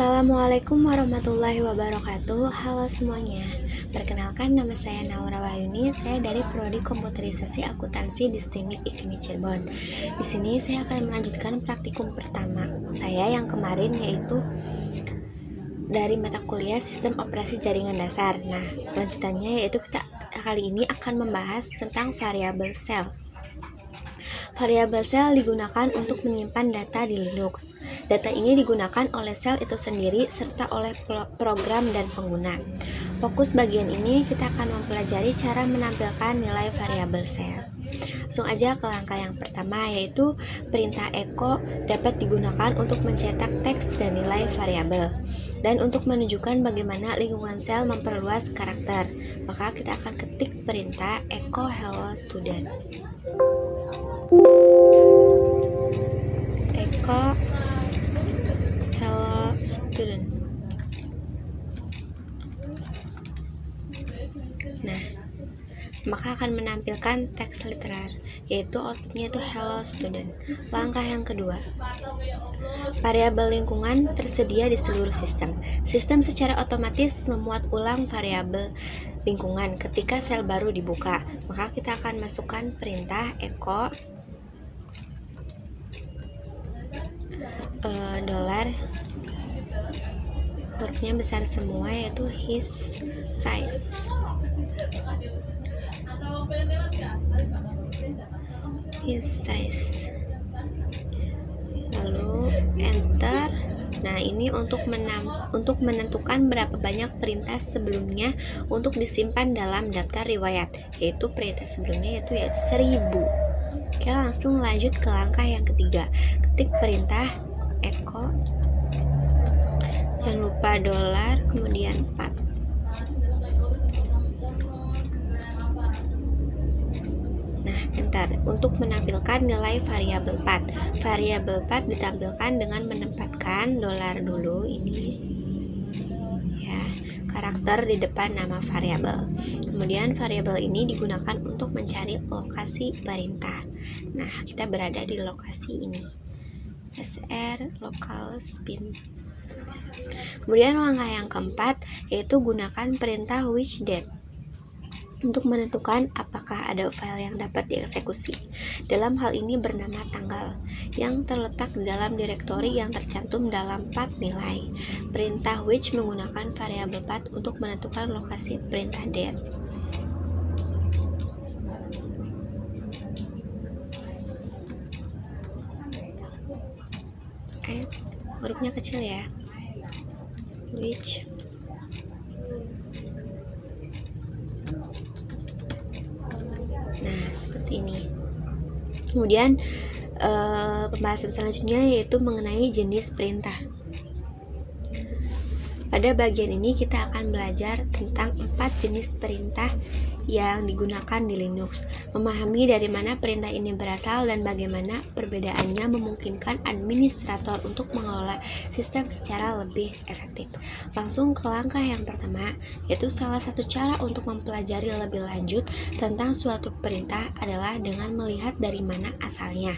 Assalamualaikum warahmatullahi wabarakatuh. Halo semuanya. Perkenalkan, nama saya Naura Wahyuni. Saya dari Prodi Komputerisasi Akuntansi di STIMIK IKMI Cirebon. Di sini saya akan melanjutkan praktikum pertama saya yang kemarin, yaitu dari mata kuliah Sistem Operasi Jaringan Dasar. Nah, lanjutannya yaitu kita kali ini akan membahas tentang variabel sel. Variabel sel digunakan untuk menyimpan data di Linux. Data ini digunakan oleh sel itu sendiri serta oleh program dan pengguna. Fokus bagian ini kita akan mempelajari cara menampilkan nilai variabel sel. Langsung aja ke langkah yang pertama, yaitu perintah echo dapat digunakan untuk mencetak teks dan nilai variabel. Dan untuk menunjukkan bagaimana lingkungan sel memperluas karakter, maka kita akan ketik perintah echo hello student. Echo hello student. Nah, maka akan menampilkan teks literar, yaitu outputnya itu hello student. Langkah yang kedua, variabel lingkungan tersedia di seluruh sistem. Sistem secara otomatis memuat ulang variabel lingkungan ketika sel baru dibuka. Maka kita akan masukkan perintah echo dolar, hurufnya besar semua, yaitu his size. Lalu enter. Nah, ini untuk menentukan berapa banyak perintah sebelumnya untuk disimpan dalam daftar riwayat, yaitu perintah sebelumnya yaitu 1000. Oke, langsung lanjut ke langkah yang ketiga. Ketik perintah echo, jangan lupa dolar, kemudian 4. Nah, enter untuk menampilkan nilai variabel 4. Variabel 4 ditampilkan dengan menempatkan dolar dulu ini, ya, karakter di depan nama variabel. Kemudian variabel ini digunakan untuk mencari lokasi perintah. Nah, kita berada di lokasi ini, SR local spin. Kemudian langkah yang keempat yaitu gunakan perintah which date untuk menentukan apakah ada file yang dapat dieksekusi. Dalam hal ini bernama tanggal yang terletak di dalam direktori yang tercantum dalam path nilai. Perintah which menggunakan variabel path untuk menentukan lokasi perintah date. Hurufnya kecil ya, which. Nah, seperti ini. Kemudian pembahasan selanjutnya yaitu mengenai jenis perintah. Pada bagian ini kita akan belajar tentang 4 jenis perintah yang digunakan di Linux, memahami dari mana perintah ini berasal dan bagaimana perbedaannya memungkinkan administrator untuk mengelola sistem secara lebih efektif. Langsung ke langkah yang pertama, yaitu salah satu cara untuk mempelajari lebih lanjut tentang suatu perintah adalah dengan melihat dari mana asalnya.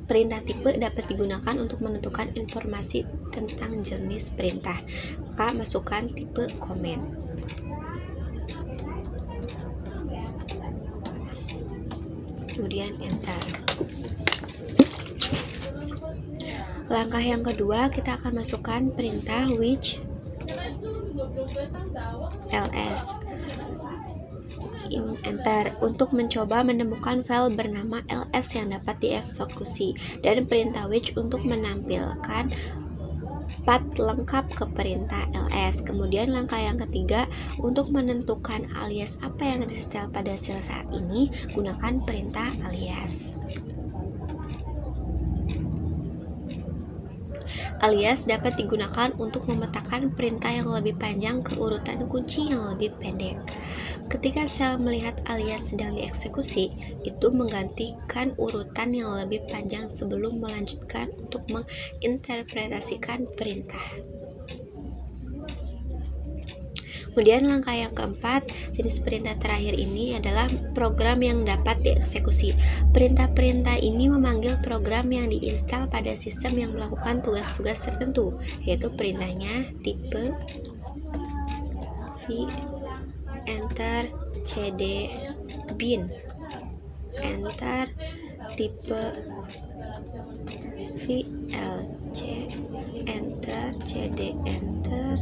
Perintah tipe dapat digunakan untuk menentukan informasi tentang jenis perintah. Maka masukkan tipe komen. Kemudian enter. Langkah yang kedua, kita akan masukkan perintah which ls. Enter untuk mencoba menemukan file bernama ls yang dapat dieksekusi, dan perintah which untuk menampilkan path lengkap ke perintah ls. Kemudian langkah yang ketiga, untuk menentukan alias apa yang disetel pada sel saat ini, gunakan perintah alias. Alias dapat digunakan untuk memetakan perintah yang lebih panjang ke urutan kunci yang lebih pendek. Ketika sel melihat alias sedang dieksekusi, itu menggantikan urutan yang lebih panjang sebelum melanjutkan untuk menginterpretasikan perintah. Kemudian langkah yang keempat, jenis perintah terakhir ini adalah program yang dapat dieksekusi. Perintah-perintah ini memanggil program yang diinstal pada sistem yang melakukan tugas-tugas tertentu, yaitu perintahnya tipe v enter cd bin enter tipe vlc enter cd enter.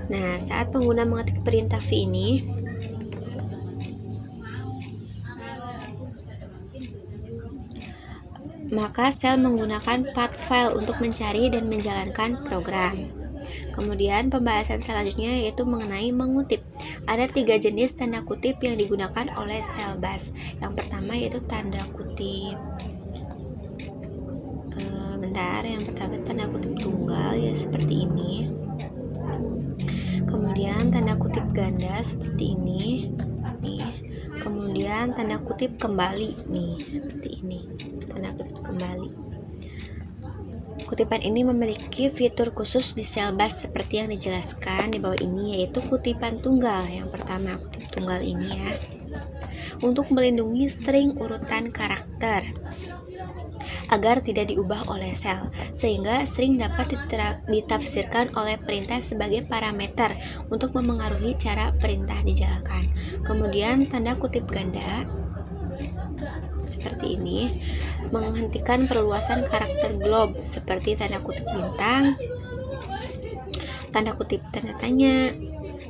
Nah, saat pengguna mengetik perintah v ini, maka sel menggunakan path file untuk mencari dan menjalankan program. Kemudian pembahasan selanjutnya yaitu mengenai mengutip. Ada 3 jenis tanda kutip yang digunakan oleh sel bash. Yang pertama yaitu tanda kutip yang pertama tanda kutip tunggal ya seperti ini. Kemudian tanda kutip ganda seperti ini. Nih. Kemudian tanda kutip kembali nih seperti ini. Tanda kutip kembali. Kutipan ini memiliki fitur khusus di sel bash seperti yang dijelaskan di bawah ini, yaitu kutipan tunggal. Yang pertama, kutip tunggal ini ya, untuk melindungi string urutan karakter agar tidak diubah oleh sel, sehingga string dapat ditafsirkan oleh perintah sebagai parameter untuk memengaruhi cara perintah dijalankan. Kemudian tanda kutip ganda seperti ini menghentikan perluasan karakter glob seperti tanda kutip bintang, tanda kutip tanda tanya,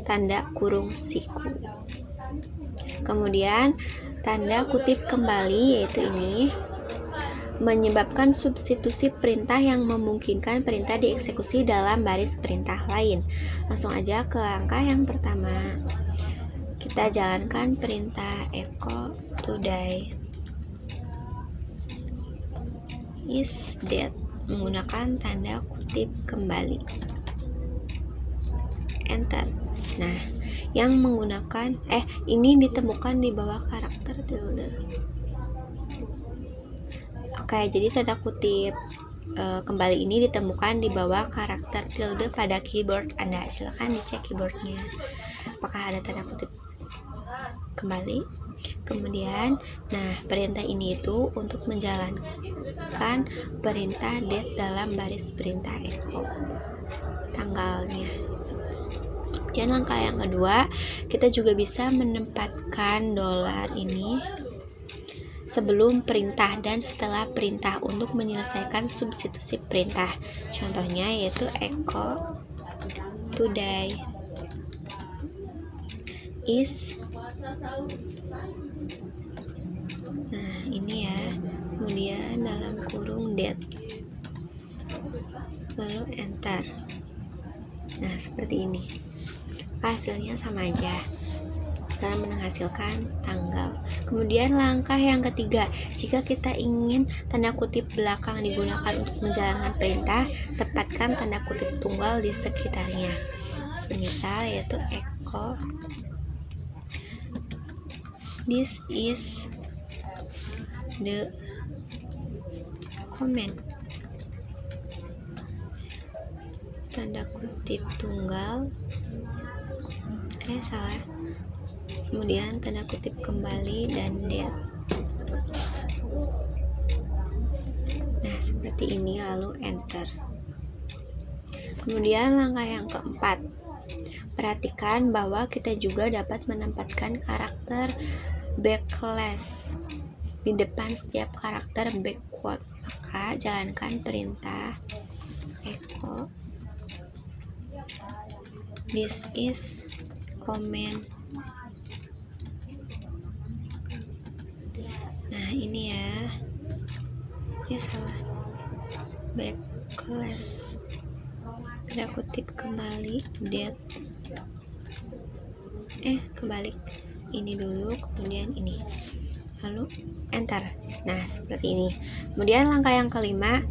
tanda kurung siku. Kemudian tanda kutip kembali yaitu ini menyebabkan substitusi perintah yang memungkinkan perintah dieksekusi dalam baris perintah lain. Langsung aja ke langkah yang pertama. Kita jalankan perintah echo today is dead menggunakan tanda kutip kembali. Enter. Nah, yang menggunakan ini ditemukan di bawah karakter tilde. Oke, jadi tanda kutip kembali ini ditemukan di bawah karakter tilde pada keyboard Anda. Silakan dicek keyboardnya apakah ada tanda kutip kembali. Kemudian, nah perintah ini itu untuk menjalankan perintah date dalam baris perintah echo tanggalnya. Dan langkah yang kedua, kita juga bisa menempatkan dolar ini sebelum perintah dan setelah perintah untuk menyelesaikan substitusi perintah. Contohnya yaitu echo today is. Nah, ini ya. Kemudian dalam kurung date. Lalu enter. Nah, seperti ini. Hasilnya sama aja karena menghasilkan tanggal. Kemudian langkah yang ketiga, jika kita ingin tanda kutip belakang digunakan untuk menjalankan perintah, tempatkan tanda kutip tunggal di sekitarnya. Misal yaitu echo this is the comment. Tanda kutip tunggal salah. Kemudian tanda kutip kembali dan date. Nah, seperti ini lalu enter. Kemudian langkah yang keempat, perhatikan bahwa kita juga dapat menempatkan karakter backslash di depan setiap karakter backward. Maka jalankan perintah echo this is comment. Nah, ini ya salah, backslash tanda kutip kembali date kebalik, ini dulu kemudian ini lalu enter. Nah, seperti ini. Kemudian langkah yang kelima,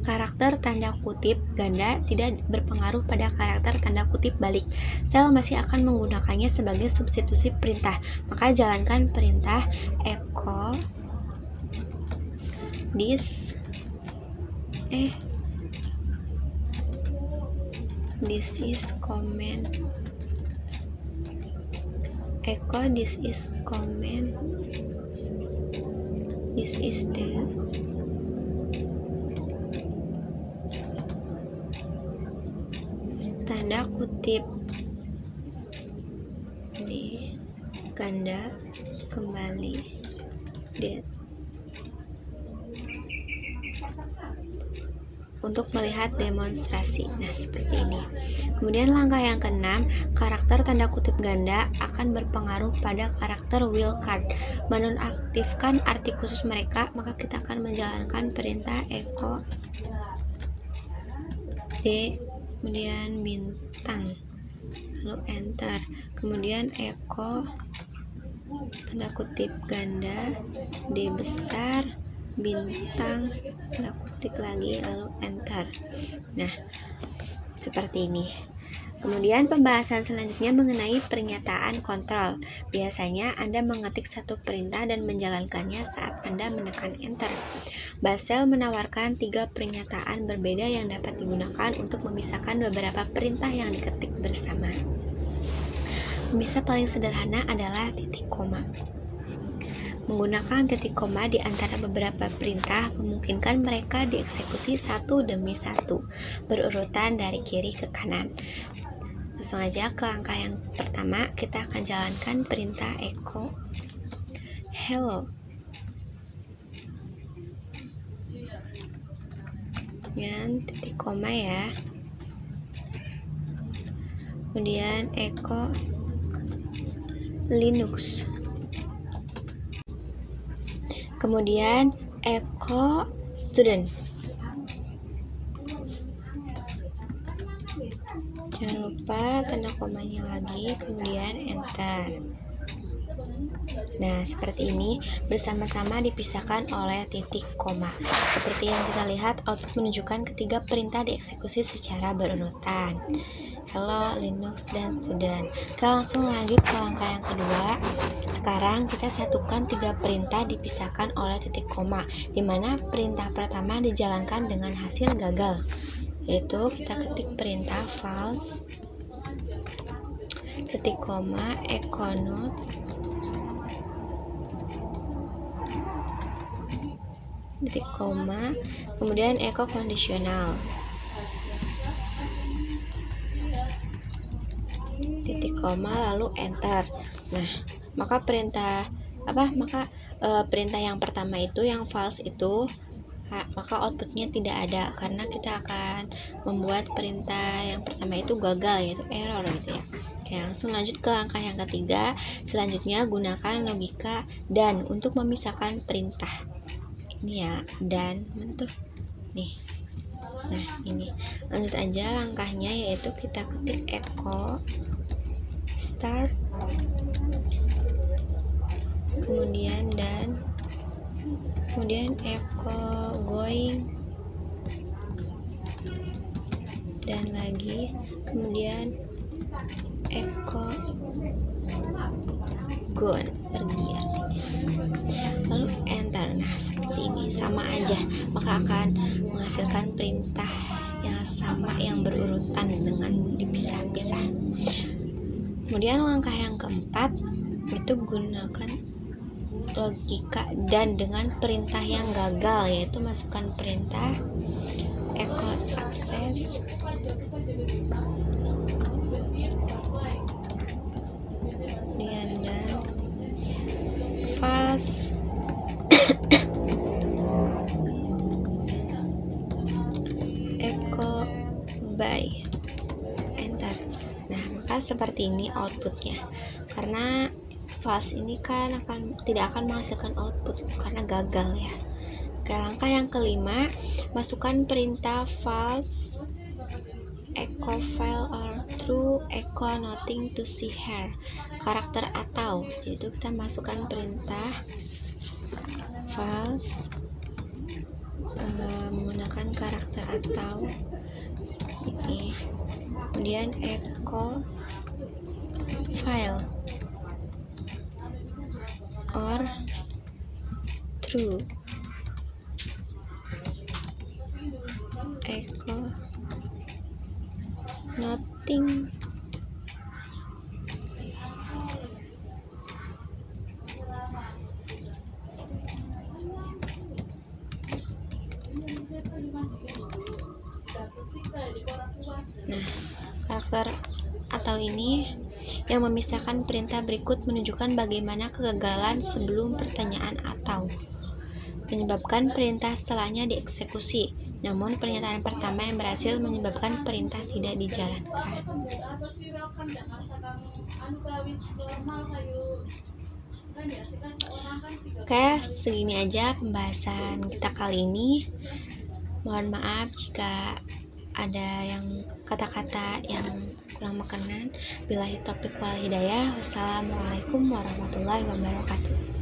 karakter tanda kutip ganda tidak berpengaruh pada karakter tanda kutip balik. Sel masih akan menggunakannya sebagai substitusi perintah. Maka jalankan perintah echo this this is comment echo this is comment, this is the tanda kutip di ganda kembali di untuk melihat demonstrasi. Nah, seperti ini. Kemudian langkah yang keenam, karakter tanda kutip ganda akan berpengaruh pada karakter wildcard. Menonaktifkan arti khusus mereka, maka kita akan menjalankan perintah echo D, kemudian bintang, lalu enter. Kemudian echo tanda kutip ganda D besar, bintang, tanda kutip lagi, lalu enter. Nah, seperti ini. Kemudian pembahasan selanjutnya mengenai pernyataan kontrol. Biasanya Anda mengetik satu perintah dan menjalankannya saat Anda menekan enter. Basel menawarkan 3 pernyataan berbeda yang dapat digunakan untuk memisahkan beberapa perintah yang diketik bersama. Pemisah paling sederhana adalah titik koma. Menggunakan titik koma di antara beberapa perintah memungkinkan mereka dieksekusi satu demi satu, berurutan dari kiri ke kanan. Langsung aja ke langkah yang pertama, kita akan jalankan perintah echo hello. Kemudian titik koma ya. Kemudian echo Linux. Kemudian echo student. Jangan lupa tanda komanya lagi, kemudian enter. Nah, seperti ini bersama-sama dipisahkan oleh titik koma. Seperti yang kita lihat, output menunjukkan ketiga perintah dieksekusi secara berurutan. Hello, Linux, dan student. Kita langsung lanjut ke langkah yang kedua. Sekarang kita satukan 3 perintah dipisahkan oleh titik koma, di mana perintah pertama dijalankan dengan hasil gagal, yaitu kita ketik perintah false titik koma echo not titik koma, kemudian echo kondisional titik koma, lalu enter. Nah, maka perintah yang pertama itu yang false itu, maka outputnya tidak ada karena kita akan membuat perintah yang pertama itu gagal, yaitu error gitu ya. Oke, langsung lanjut ke langkah yang ketiga. Selanjutnya gunakan logika dan untuk memisahkan perintah. Ini ya, dan tuh nih. Nah, ini lanjut aja langkahnya, yaitu kita ketik echo start, kemudian dan, kemudian echo going, dan lagi, kemudian echo gone, pergi artinya, lalu enter. Nah, seperti ini, sama aja, maka akan menghasilkan perintah yang sama yang berurutan dengan dipisah-pisah. Kemudian langkah yang keempat itu gunakan logika dan dengan perintah yang gagal, yaitu masukkan perintah echo success, kemudian dan false echo by, enter. Nah, maka seperti ini outputnya. Karena false ini kan tidak akan menghasilkan output karena gagal ya. Oke, langkah yang kelima, masukkan perintah false echo file or true echo nothing to see here, karakter atau. Jadi itu kita masukkan perintah false menggunakan karakter atau ini, kemudian echo file or true echo nothing Cipher atau ini yang memisahkan perintah berikut menunjukkan bagaimana kegagalan sebelum pertanyaan atau menyebabkan perintah setelahnya dieksekusi. Namun pernyataan pertama yang berhasil menyebabkan perintah tidak dijalankan. Oke, segini aja pembahasan kita kali ini. Mohon maaf jika ada yang kata-kata yang kurang berkenan. Billahi taufiq wal hidayah. Wassalamualaikum warahmatullahi wabarakatuh.